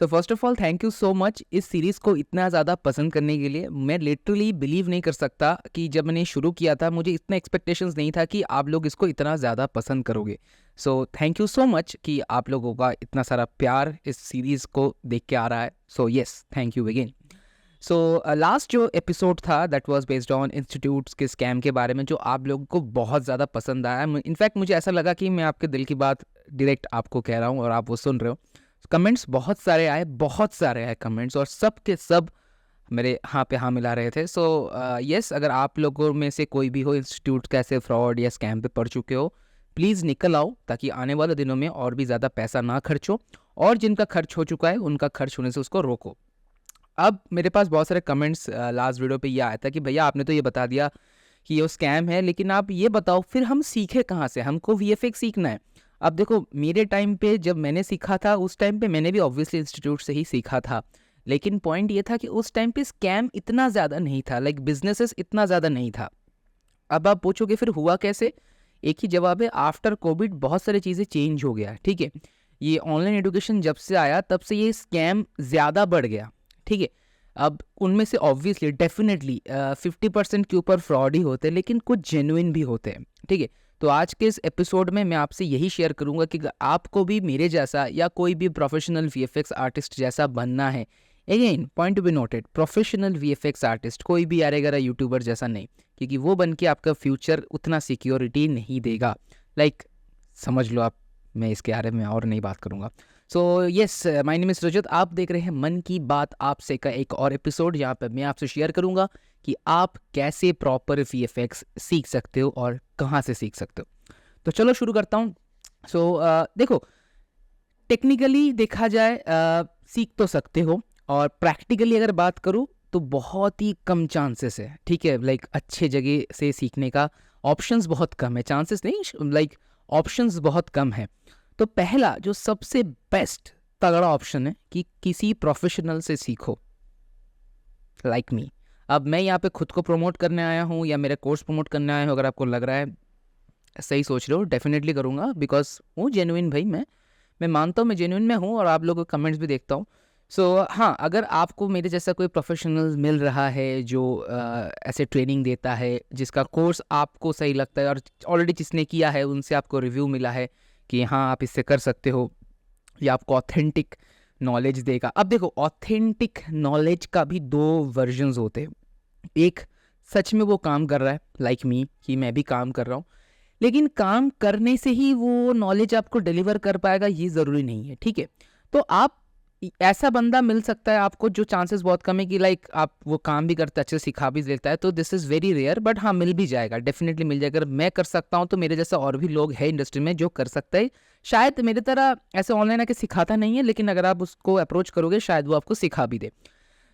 So first of all thank you so much इस series को इतना ज़्यादा पसंद करने के लिए। मैं लिटरली बिलीव नहीं कर सकता कि जब मैंने शुरू किया था मुझे इतना एक्सपेक्टेशंस नहीं था कि आप लोग इसको इतना ज़्यादा पसंद करोगे। So thank you so much कि आप लोगों का इतना सारा प्यार इस सीरीज़ को देख के आ रहा है। So yes, thank you again. So last जो एपिसोड था that was based on institutes के स्कैम के बारे में, जो आप लोगों को बहुत ज़्यादा पसंद आया। इनफैक्ट मुझे ऐसा लगा कि मैं आपके दिल की बात डायरेक्ट आपको कह रहा हूँ और आप वो सुन रहे हो। कमेंट्स बहुत सारे आए कमेंट्स, और सब के सब मेरे हाँ पे हाँ मिला रहे थे। सो यस, अगर आप लोगों में से कोई भी हो इंस्टीट्यूट का ऐसे फ्रॉड या स्कैम पे पड़ चुके हो, प्लीज़ निकल आओ ताकि आने वाले दिनों में और भी ज़्यादा पैसा ना खर्च हो, और जिनका खर्च हो चुका है उनका खर्च होने से उसको रोको। अब मेरे पास बहुत सारे कमेंट्स लास्ट वीडियो पे ये आया था कि भैया आपने तो ये बता दिया कि ये स्कैम है, लेकिन आप ये बताओ फिर हम सीखे कहाँ से, हमको वीएफएक्स सीखना है। अब देखो, मेरे टाइम पे जब मैंने सीखा था उस टाइम पे मैंने भी ऑब्वियसली इंस्टीट्यूट से ही सीखा था, लेकिन पॉइंट ये था कि उस टाइम पे स्कैम इतना ज़्यादा नहीं था, लाइक बिजनेसेस इतना ज़्यादा नहीं था। अब आप पूछोगे फिर हुआ कैसे, एक ही जवाब है, आफ्टर कोविड बहुत सारी चीज़ें चेंज हो गया। ठीक है, ये ऑनलाइन एजुकेशन जब से आया तब से ये स्कैम ज़्यादा बढ़ गया। ठीक है, अब उनमें से ऑब्वियसली डेफिनेटली 50% के ऊपर फ्रॉड ही होते हैं, लेकिन कुछ जेन्युइन भी होते हैं। ठीक है, तो आज के इस एपिसोड में मैं आपसे यही शेयर करूंगा कि आपको भी मेरे जैसा या कोई भी प्रोफेशनल वीएफएक्स आर्टिस्ट जैसा बनना है, again point to be noted, professional VFX artist, कोई भी यारेगरा यूट्यूबर जैसा नहीं, क्योंकि वो बन के आपका फ्यूचर उतना सिक्योरिटी नहीं देगा। लाइक समझ लो आप, मैं इसके बारे में और नहीं बात करूंगा। So yes, my name is Rajat, आप देख रहे हैं मन की बात आपसे का एक और एपिसोड, जहाँ पे मैं आपसे शेयर करूंगा कि आप कैसे प्रॉपर वीएफएक्स सीख सकते हो और कहाँ से सीख सकते हो। तो चलो शुरू करता हूँ। सो देखो, टेक्निकली देखा जाए सीख तो सकते हो, और प्रैक्टिकली अगर बात करूँ तो बहुत ही कम चांसेस है। ठीक है, लाइक अच्छे जगह से सीखने का ऑप्शंस बहुत कम है, चांसेस नहीं, लाइक ऑप्शंस बहुत कम है। तो पहला जो सबसे बेस्ट तगड़ा ऑप्शन है कि किसी प्रोफेशनल से सीखो, लाइक मी। अब मैं यहाँ पे खुद को प्रमोट करने आया हूँ या मेरा कोर्स प्रमोट करने आया हूँ, अगर आपको लग रहा है सही सोच रहे हो, डेफिनेटली करूँगा, बिकॉज हूँ जेन्युइन भाई। मैं मानता हूँ मैं जेन्युइन में हूँ, और आप लोगों के कमेंट्स भी देखता हूँ। सो हाँ, अगर आपको मेरे जैसा कोई प्रोफेशनल मिल रहा है जो ऐसे ट्रेनिंग देता है, जिसका कोर्स आपको सही लगता है, और ऑलरेडी जिसने किया है उनसे आपको रिव्यू मिला है कि हाँ आप इससे कर सकते हो, या आपको ऑथेंटिक नॉलेज देगा। अब देखो, ऑथेंटिक नॉलेज का भी दो वर्जन्स होते हैं। एक, सच में वो काम कर रहा है, लाइक मी कि मैं भी काम कर रहा हूँ, लेकिन काम करने से ही वो नॉलेज आपको डिलीवर कर पाएगा ये ज़रूरी नहीं है। ठीक है, तो आप ऐसा बंदा मिल सकता है आपको जो चांसेस बहुत कम है कि लाइक आप वो काम भी करता है, अच्छे से सिखा भी लेता है, तो this is very rare, but हाँ मिल भी जाएगा, डेफिनेटली मिल जाएगा। अगर मैं कर सकता हूँ तो मेरे जैसा और भी लोग हैं इंडस्ट्री में जो कर सकता है। शायद मेरे तरह ऐसे ऑनलाइन आके सिखाता नहीं है, लेकिन अगर आप उसको अप्रोच करोगे शायद वो आपको सिखा भी दे।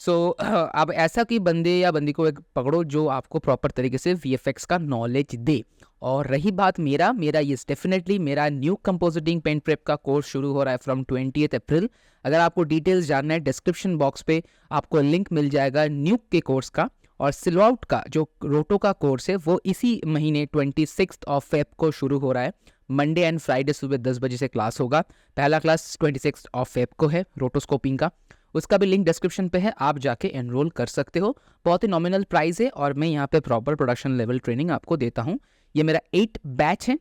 सो अब ऐसा कि बंदे या बंदी को एक पकड़ो जो आपको प्रॉपर तरीके से वीएफएक्स का नॉलेज दे। और रही बात मेरा ये डेफिनेटली मेरा न्यू कंपोजिटिंग पेंट प्रेप का कोर्स शुरू हो रहा है फ्रॉम 20 अप्रैल। अगर आपको डिटेल्स जानना है, डिस्क्रिप्शन बॉक्स पे आपको लिंक मिल जाएगा न्यूक के कोर्स का। और सिलआउट का जो रोटो का कोर्स है वो इसी महीने 26 फेब को शुरू हो रहा है। मंडे एंड फ्राइडे सुबह 10 बजे से क्लास होगा। पहला क्लास 26 फेब को है रोटोस्कोपिंग का, उसका भी लिंक डिस्क्रिप्शन पे है, आप जाके एनरोल कर सकते हो। बहुत ही नॉमिनल प्राइस है, और मैं यहाँ पे प्रॉपर प्रोडक्शन लेवल ट्रेनिंग आपको देता हूँ। ये मेरा 8 बैच है,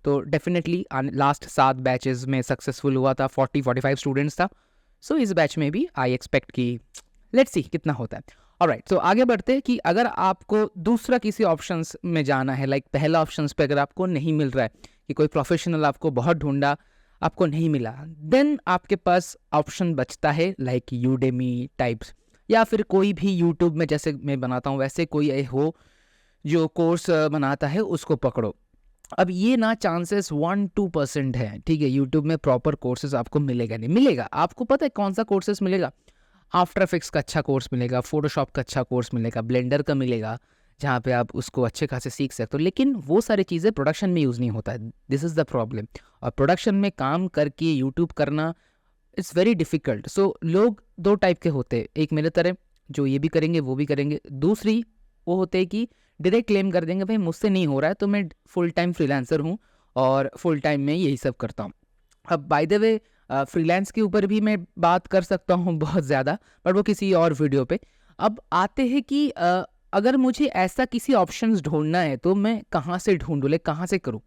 तो डेफिनेटली लास्ट 7 बैचेस में सक्सेसफुल हुआ था, 40-45 स्टूडेंट्स था। सो इस बैच में भी आई एक्सपेक्ट कि लेट्स सी कितना होता है। ऑलराइट, तो आगे बढ़ते हैं कि अगर आपको दूसरा किसी ऑप्शंस में जाना है, लाइक पहला ऑप्शंस पे अगर आपको नहीं मिल रहा है कि कोई प्रोफेशनल आपको बहुत ढूंढा, आपको नहीं मिला, देन आपके पास ऑप्शन बचता है लाइक यूडेमी टाइप्स, या फिर कोई भी यूट्यूब में जैसे मैं बनाता हूँ वैसे कोई हो जो कोर्स बनाता है, उसको पकड़ो। अब ये ना चांसेस 1-2% है। ठीक है, यूट्यूब में प्रॉपर कोर्सेज आपको मिलेगा नहीं, मिलेगा। आपको पता है कौन सा कोर्सेज मिलेगा? आफ्टर इफेक्ट्स का अच्छा कोर्स मिलेगा, फोटोशॉप का अच्छा कोर्स मिलेगा, ब्लेंडर का मिलेगा, जहाँ पे आप उसको अच्छे खासे सीख सकते हो, लेकिन वो सारी चीज़ें प्रोडक्शन में यूज़ नहीं होता है। This is the problem. और प्रोडक्शन में काम करके यूट्यूब करना इट्स वेरी डिफ़िकल्ट। सो लोग दो टाइप के होते हैं, एक मेरे तरह जो ये भी करेंगे वो भी करेंगे, दूसरी वो होते हैं कि डायरेक्ट क्लेम कर देंगे भाई मुझसे नहीं हो रहा है, तो मैं फुल टाइम फ्रीलांसर हूँ और फुल टाइम में यही सब करता हूँ। अब बाय द वे, फ्रीलांस के ऊपर भी मैं बात कर सकता हूँ बहुत ज़्यादा, बट वो किसी और वीडियो पे। अब आते हैं कि अगर मुझे ऐसा किसी ऑप्शंस ढूँढना है तो मैं कहाँ से ढूँढूँ, लाइक कहाँ से करूँ?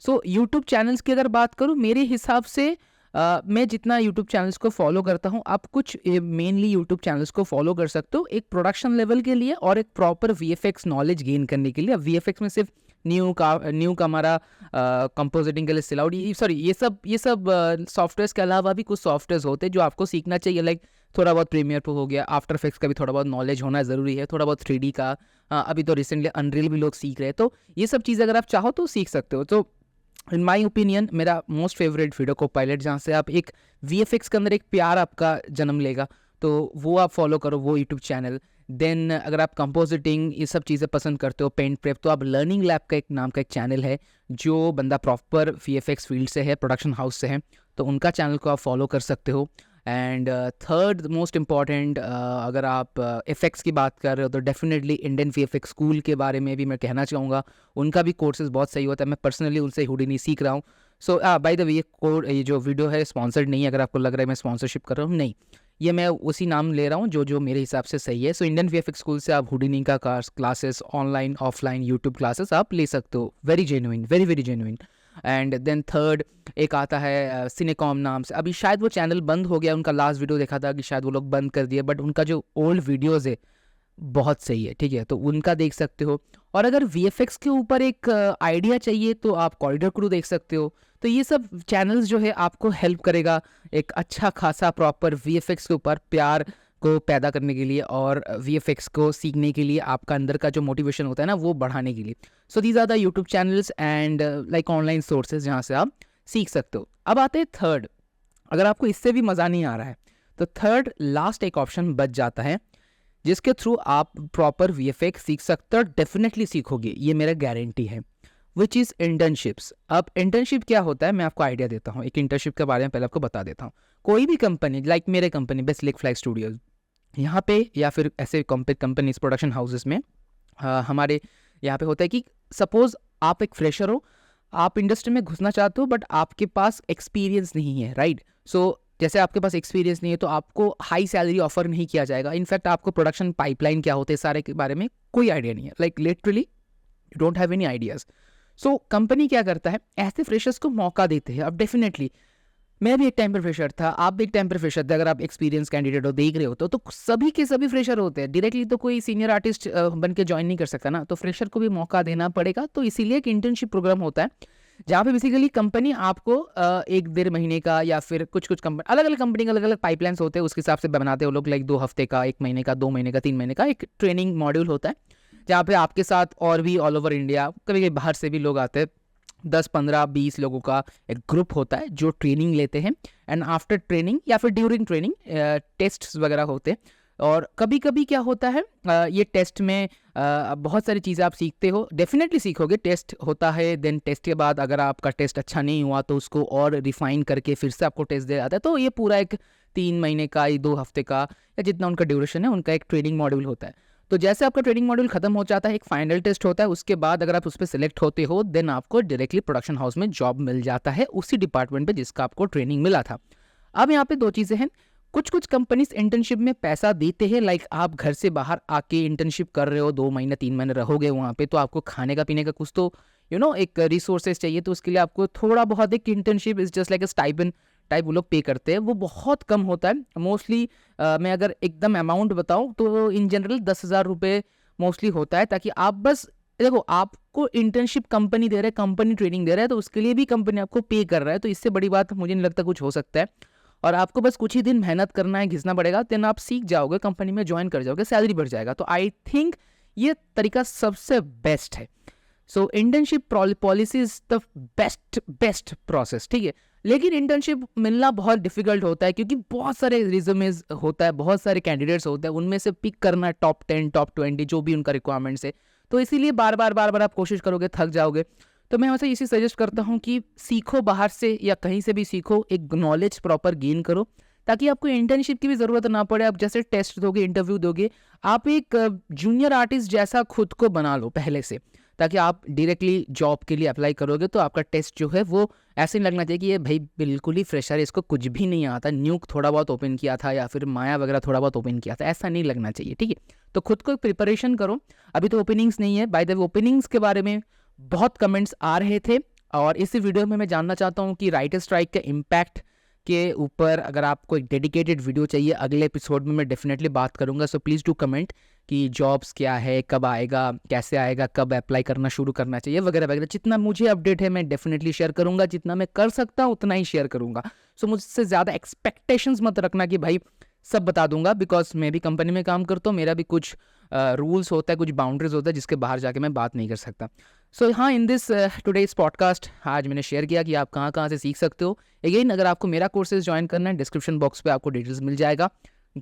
सो यूट्यूब चैनल्स की अगर बात करूँ, मेरे हिसाब से मैं जितना यूट्यूब चैनल्स को फॉलो करता हूँ, आप कुछ मेनली यूट्यूब चैनल्स को फॉलो कर सकते हो एक प्रोडक्शन लेवल के लिए और एक प्रॉपर वीएफएक्स नॉलेज गेन करने के लिए। अब वीएफएक्स में सिर्फ न्यू कमारा कंपोजिटिंग के लिए सिलाउड, सॉरी ये सब सॉफ्टवेयर्स के अलावा भी कुछ सॉफ्टवेयर्स होते हैं जो आपको सीखना चाहिए, लाइक थोड़ा बहुत प्रीमियर प्रो हो गया, आफ्टर इफेक्ट्स का भी थोड़ा बहुत नॉलेज होना ज़रूरी है, थोड़ा बहुत 3D का, अभी तो रिसेंटली अनरियल भी लोग सीख रहे हैं, तो ये सब चीज़ अगर आप चाहो तो सीख सकते हो। तो इन माई ओपिनियन मेरा मोस्ट फेवरेट वीडियो को पायलट, जहाँ से आप एक वीएफएक्स के अंदर एक प्यार आपका जन्म लेगा, तो वो आप फॉलो करो, वो यूट्यूब चैनल। देन अगर आप कंपोजिटिंग ये सब चीज़ें पसंद करते हो, पेंट प्रेप, तो आप लर्निंग लैब का एक नाम का एक चैनल है, जो बंदा प्रॉपर वीएफएक्स फील्ड से है, प्रोडक्शन हाउस से है, तो उनका चैनल को आप फॉलो कर सकते हो। एंड थर्ड मोस्ट इम्पॉर्टेंट, अगर आप इफ़ेक्ट्स की बात कर रहे हो तो डेफिनेटली इंडियन वीएफएक्स स्कूल के बारे में भी मैं कहना चाहूँगा। उनका भी कोर्सेज बहुत सही होता है, मैं पर्सनली उनसे हुडिनी सीख रहा हूँ। सो बाय द वे, ये जो वीडियो है स्पॉन्सर्ड नहीं है, अगर आपको लग रहा है मैं स्पॉन्सरशिप कर रहा हूँ, नहीं, ये मैं उसी नाम ले रहा हूँ जो मेरे हिसाब से सही है। सो इंडियन वीएफएक्स स्कूल से आप हुडिनी का classes online offline YouTube classes आप ले सकते हो, very genuine, very very genuine. And then third एक आता है सिनेकॉम नाम से, अभी शायद वो चैनल बंद हो गया, उनका लास्ट वीडियो देखा था कि शायद वो लोग बंद कर दिए, बट उनका जो ओल्ड वीडियोज़ है बहुत सही है, ठीक है, तो उनका देख सकते हो। और अगर वीएफएक्स के ऊपर एक आइडिया चाहिए तो आप कॉरिडोर क्रू देख सकते हो। तो ये सब चैनल्स जो है आपको हेल्प करेगा एक अच्छा खासा प्रॉपर वीएफएक्स के ऊपर प्यार को पैदा करने के लिए और वीएफएक्स को सीखने के लिए, आपका अंदर का जो मोटिवेशन होता है ना वो बढ़ाने के लिए। So these are the YouTube channels and like online sources जहाँ से आप सीख सकते हो। अब आते हैं थर्ड, अगर आपको इससे भी मज़ा नहीं आ रहा है तो थर्ड लास्ट एक ऑप्शन बच जाता है जिसके थ्रू आप प्रॉपर वीएफएक्स सीख सकते हो, डेफिनेटली सीखोगे, ये मेरा गारंटी है, विच इज़ इंटर्नशिप्स। अब इंटर्नशिप क्या होता है मैं आपको आइडिया देता हूँ, एक इंटर्नशिप के बारे में पहले आपको बता देता हूँ। कोई भी कंपनी, लाइक मेरे company best lake fly studios, यहाँ पे या फिर ऐसे कंपनीज प्रोडक्शन हाउसेस में हमारे यहाँ पे होता है कि सपोज आप एक फ्रेशर हो, आप इंडस्ट्री में घुसना चाहते हो बट आपके पास एक्सपीरियंस नहीं है, राइट? सो जैसे आपके पास एक्सपीरियंस नहीं है तो आपको हाई सैलरी ऑफर नहीं किया जाएगा। इनफैक्ट आपको प्रोडक्शन पाइपलाइन क्या होते हैं सारे के बारे में कोई आइडिया नहीं है, like literally you don't have any ideas. So company क्या करता है, ऐसे फ्रेशर्स को मौका देते हैं। अब डेफिनेटली मैं भी एक टाइम पर फ्रेशर था, आप भी एक टाइम पर फ्रेशर थे, अगर आप एक्सपीरियंस कैंडिडेट हो, देख रहे हो तो सभी के सभी फ्रेशर होते हैं, डायरेक्टली तो कोई सीनियर आर्टिस्ट बन के ज्वाइन नहीं कर सकता ना, तो फ्रेशर को भी मौका देना पड़ेगा। तो इसीलिए एक इंटर्नशिप प्रोग्राम होता है जहाँ पे बेसिकली कंपनी आपको 1-1.5 महीने का या फिर कुछ कंपनी, अलग अलग कंपनी के अलग अलग पाइपलाइंस होते हैं, उसके हिसाब से बनाते हैं वो लोग, लाइक 2 हफ्ते का, 1 महीने का, 2 महीने का, 3 महीने का एक ट्रेनिंग मॉड्यूल होता है, जहाँ पे आपके साथ और भी ऑल ओवर इंडिया, कभी कभी बाहर से भी लोग आते हैं, 10-15-20 लोगों का एक ग्रुप होता है जो ट्रेनिंग लेते हैं। एंड आफ्टर ट्रेनिंग या फिर ड्यूरिंग ट्रेनिंग टेस्ट्स वगैरह होते हैं। और कभी कभी क्या होता है, ये टेस्ट में बहुत सारी चीज़ें आप सीखते हो, डेफिनेटली सीखोगे, टेस्ट होता है, देन टेस्ट के बाद अगर आपका टेस्ट अच्छा नहीं हुआ तो उसको और रिफाइन करके फिर से आपको टेस्ट दिया जाता है। तो ये पूरा एक 3 महीने का या 2 हफ्ते का या जितना उनका ड्यूरेशन है उनका एक ट्रेनिंग मॉड्यूल होता है। तो जैसे आपका ट्रेनिंग मॉड्यूल खत्म हो जाता है, एक फाइनल टेस्ट होता है, उसके बाद अगर आप उस पर सिलेक्ट होते हो देन आपको डायरेक्टली प्रोडक्शन हाउस में जॉब मिल जाता है उसी डिपार्टमेंट पे जिसका आपको ट्रेनिंग मिला था। अब यहाँ पे 2 चीज़ें हैं, कुछ कंपनीज इंटर्नशिप में पैसा देते हैं, लाइक आप घर से बाहर आके इंटर्नशिप कर रहे हो, 2 महीने 3 महीने रहोगे वहाँ पे, तो आपको खाने का पीने का कुछ तो एक रिसोर्सेज चाहिए, तो उसके लिए आपको थोड़ा बहुत एक internship is just like a stipend type वो लोग पे करते हैं, वो बहुत कम होता है मोस्टली। मैं अगर एकदम अमाउंट बताऊँ तो इन जनरल 10,000 रुपये मोस्टली होता है, ताकि आप बस देखो, आपको इंटर्नशिप कंपनी दे रहा है, कंपनी ट्रेनिंग दे रहा है, तो उसके लिए भी कंपनी आपको पे कर रहा है, तो इससे बड़ी बात मुझे नहीं लगता कुछ हो सकता है। और आपको बस कुछ ही दिन मेहनत करना है, घिसना पड़ेगा, देन आप सीख जाओगे, कंपनी में ज्वाइन कर जाओगे, सैलरी बढ़ जाएगा। तो आई थिंक ये तरीका सबसे बेस्ट है। सो internship policy is the best process, ठीक है। लेकिन इंटर्नशिप मिलना बहुत डिफिकल्ट होता है क्योंकि बहुत सारे रिज्यूमेज होता है, बहुत सारे कैंडिडेट्स होते हैं, उनमें से पिक करना टॉप 10 टॉप 20 जो भी उनका रिक्वायरमेंट्स है, तो इसीलिए बार बार आप कोशिश करोगे, थक जाओगे। तो मैं वैसे इसी सजेस्ट करता हूँ कि सीखो, बाहर से या कहीं से भी सीखो, एक नॉलेज प्रॉपर गेन करो, ताकि आपको इंटर्नशिप की भी ज़रूरत ना पड़े। आप जैसे टेस्ट दोगे, इंटरव्यू दोगे, आप एक जूनियर आर्टिस्ट जैसा खुद को बना लो पहले से, ताकि आप डायरेक्टली जॉब के लिए अप्लाई करोगे तो आपका टेस्ट जो है वो ऐसे नहीं लगना चाहिए कि ये भाई बिल्कुल ही फ्रेशर है, इसको कुछ भी नहीं आता, न्यूक थोड़ा बहुत ओपन किया था या फिर माया वगैरह थोड़ा बहुत ओपन किया था, ऐसा नहीं लगना चाहिए, ठीक है। तो खुद को प्रिपरेशन करो। अभी तो ओपनिंग्स नहीं है, बाय द वे ओपनिंग्स के बारे में बहुत कमेंट्स आ रहे थे और इस वीडियो में मैं जानना चाहता हूँ कि राइटर स्ट्राइक के इम्पैक्ट के ऊपर अगर आपको एक डेडिकेटेड वीडियो चाहिए अगले एपिसोड में मैं डेफिनेटली बात करूंगा। सो प्लीज़ डू कमेंट कि जॉब्स क्या है, कब आएगा, कैसे आएगा, कब अप्लाई करना शुरू करना चाहिए वगैरह वगैरह। जितना मुझे अपडेट है मैं डेफिनेटली शेयर करूंगा, जितना मैं कर सकता हूँ उतना ही शेयर करूंगा। सो मुझसे ज़्यादा एक्सपेक्टेशंस मत रखना कि भाई सब बता दूंगा, बिकॉज मैं भी कंपनी में काम करता हूँ, मेरा भी कुछ रूल्स होता है, कुछ बाउंड्रीज होता है जिसके बाहर जाके मैं बात नहीं कर सकता। सो हाँ, इन दिस टुडेज पॉडकास्ट आज मैंने शेयर किया कि आप कहाँ कहाँ से सीख सकते हो। अगेन अगर आपको मेरा कोर्सेज ज्वाइन करना है, डिस्क्रिप्शन बॉक्स पे आपको डिटेल्स मिल जाएगा,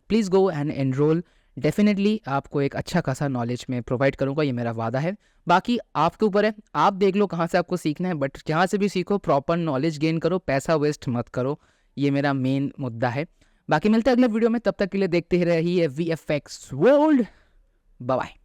please go and enrol. Definitely आपको एक अच्छा खासा नॉलेज में प्रोवाइड करूँगा, ये मेरा वादा है। बाकी आपके ऊपर है, आप देख लो कहाँ से आपको सीखना है, बट जहाँ से भी सीखो प्रॉपर नॉलेज गेन करो, पैसा वेस्ट मत करो, ये मेरा मेन मुद्दा है। बाकी मिलते हैं अगले वीडियो में, तब तक के लिए देखते ही रहिए VFX वर्ल्ड। Bye bye.